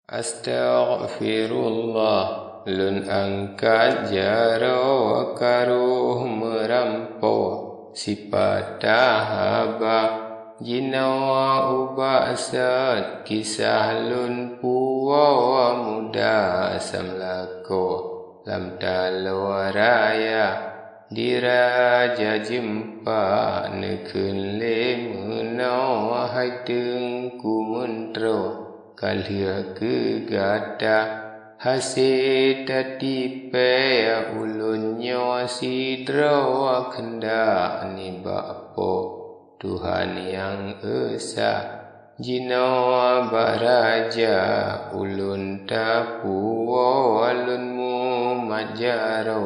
Astaghfirullah, lun angkat jaro karuh merampau sifat haba jinawa ubasat kisah lun puwa muda samlako lam talo raya diraja jempa nekun le menau hai tengku mentro kalia ke gada hasil tadi pe ulun nyawa sidro kenda ni bapo Tuhan yang esa jinawa baraja ulun tapu ulun mu majaro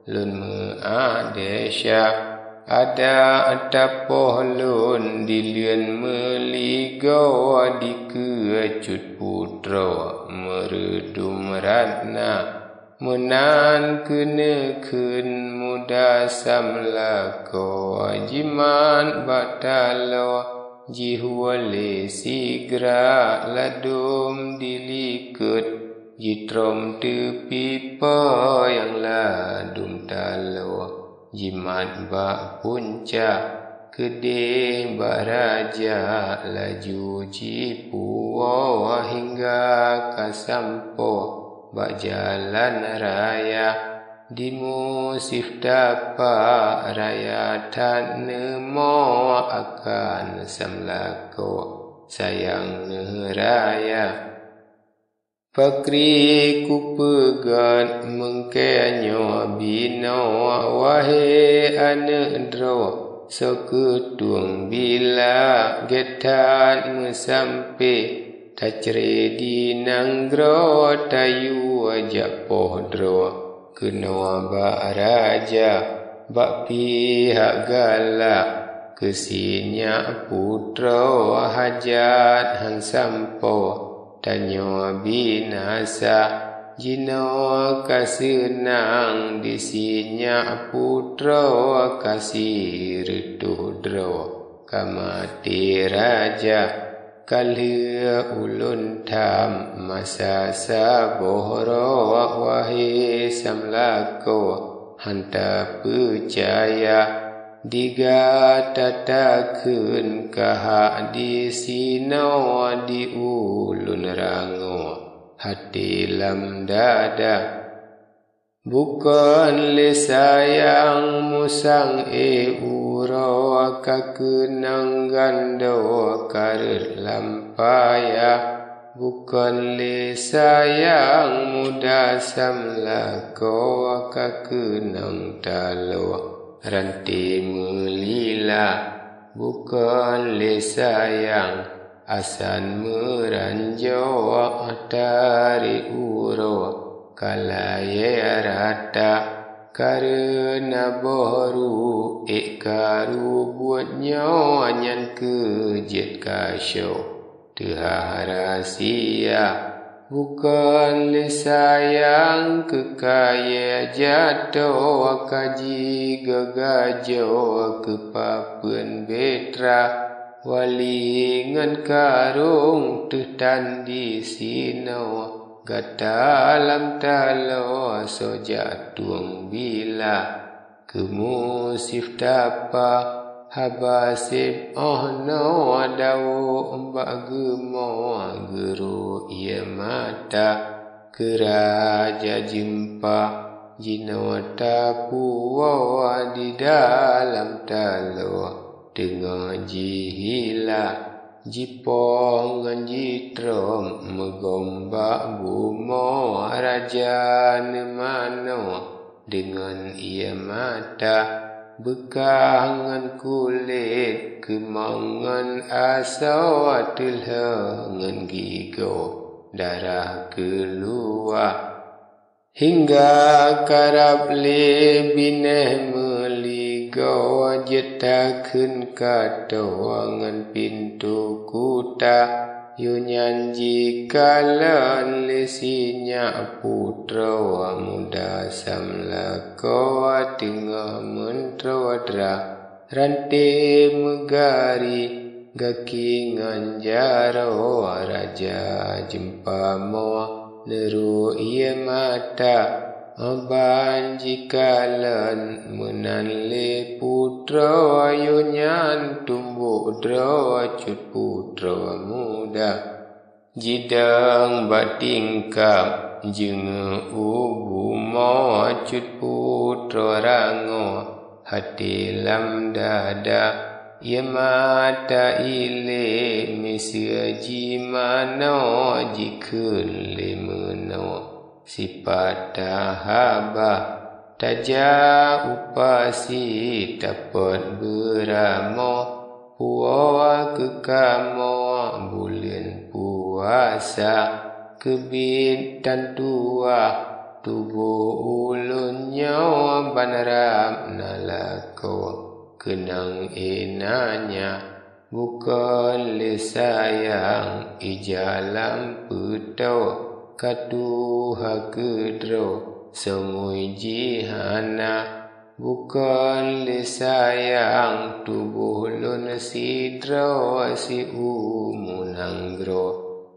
ulun mu adesya ada tapoh lun dilian meligo di kecut putra meredum ratna menan kena kun muda samlako jiman batalo jihuale sigra ladum dilikut jitrom tepi pa yang ladum talo jimat bak punca kedeh baraja laju cipuwa hingga kasampo bak jalan raya di musif dapa raya tak nemo akan samlako sayang neraya Fakri ku pegat mengkenyo bino wahe anedro seketung bila getan mesampe tacre di nanggro tayu ajak pohdro kena bak raja bak pihak galak kesinya putra hajat hang sampo tanyo binasa jino kasenang disinya putra kasih retudro kamati raja kalia ulun tam masa sabohro wahi samlako hanta percaya diga tatakun kahak di sino di ulun rango hati lam dada bukan le sayang musang uro kakenang gando karet lampaya bukan le sayang muda samlako kakenang talo ranti melila bukan le sayang asan meranjo dari uro kalaya rata karena baru karu buatnya anyan kejet kasyo teharasia bukan le sayang kekaya jatuh kaji gagajo kepapen betra walingan karung tutan di sino gatalam talo sojatuang bila kemusif tapa habasib no adau mbak gemo guru ia mata keraja jempa jino tapuwa di dalam talo dengan jihila jipong ngan jitrom megombak bumo raja nemano dengan ia mata bekangan kulit kemangan asal telhangan gigo darah keluar hingga karab le bineh meligo jetaken katoangan pintu kuta yunyan jikalan lesinya putra muda samlako tengah mentrodra rantai megari gaki nganjaro raja jempamo neru ia mata aban jikalan menanle putra yunyan tumbuh dra cut putra muda jidang batingkap jeung ubu mo cut putra rango hati lam dada ia mata ile misia jimano jikeun lemeno sifat tahaba taja upasi dapat beramo puwa kekamo bulan puasa kebintan tua tubuh ulun nyawa banarap nalako kenang enanya bukan le sayang ijalam petau katuha kedro semui jihana bukan le sayang tubuh lun sidro si umunanggro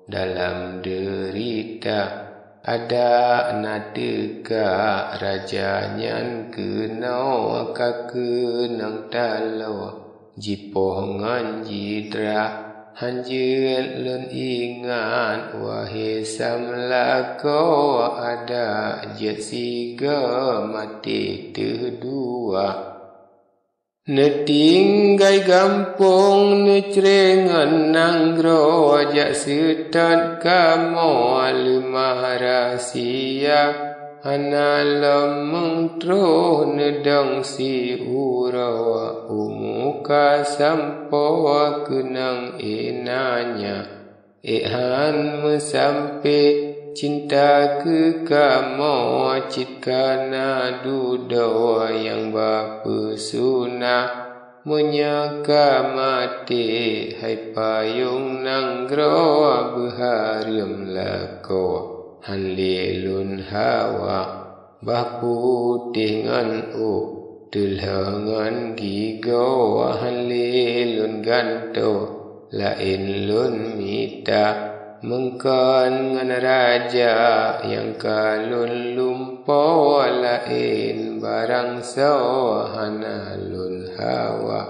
dalam derita ada nadeka raja nyan kenau kakenang talo jipoh ngan jidra hanjil lun ingat wahai samlako ada jet siga mati terdua netinggai gampung necrengan nanggro jak setan kamo lemah rahasia analam mengtro nedang si urawa umuka sampo kenang enanya ehan mesampe cinta ke kamu citkana dudo yang bapesuna menyaka mati hai payung nanggro beharem lako hanlilun hawa bahputih ngan u tulhangan gigo hanlilun ganto lain lun mita mengkan ngan raja yang kalun lumpo lain barang sohana lun hawa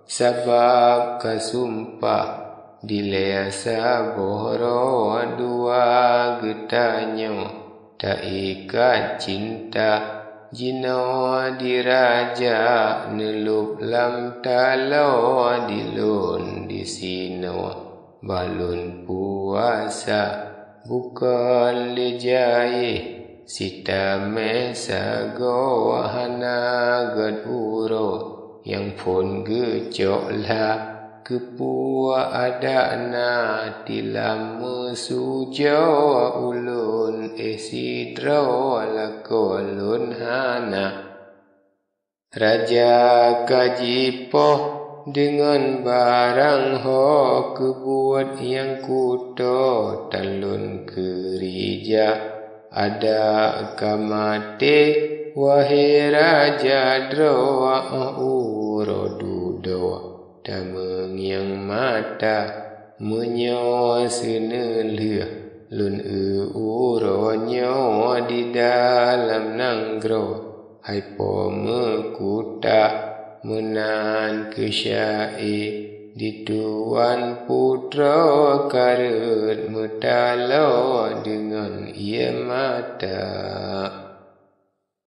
sabab kasumpah dilesa bohro dua getanyo tak ikat cinta jino diraja nelup lam talo dilun disino balun puasa bukan lejai sita mesago hana gad uro yang pun gejoklah kepua adana tilam mesujo ulun esidro lakolun hana raja kajipoh dengan barang ho kebuat yang kuto talun kerija ada kamate wahai raja droa urodudo dameng yang mata menyo senelih lun uronyo di dalam nanggro hai po mekuta menan kesyai di tuan putra karut metalo dengan ia mata.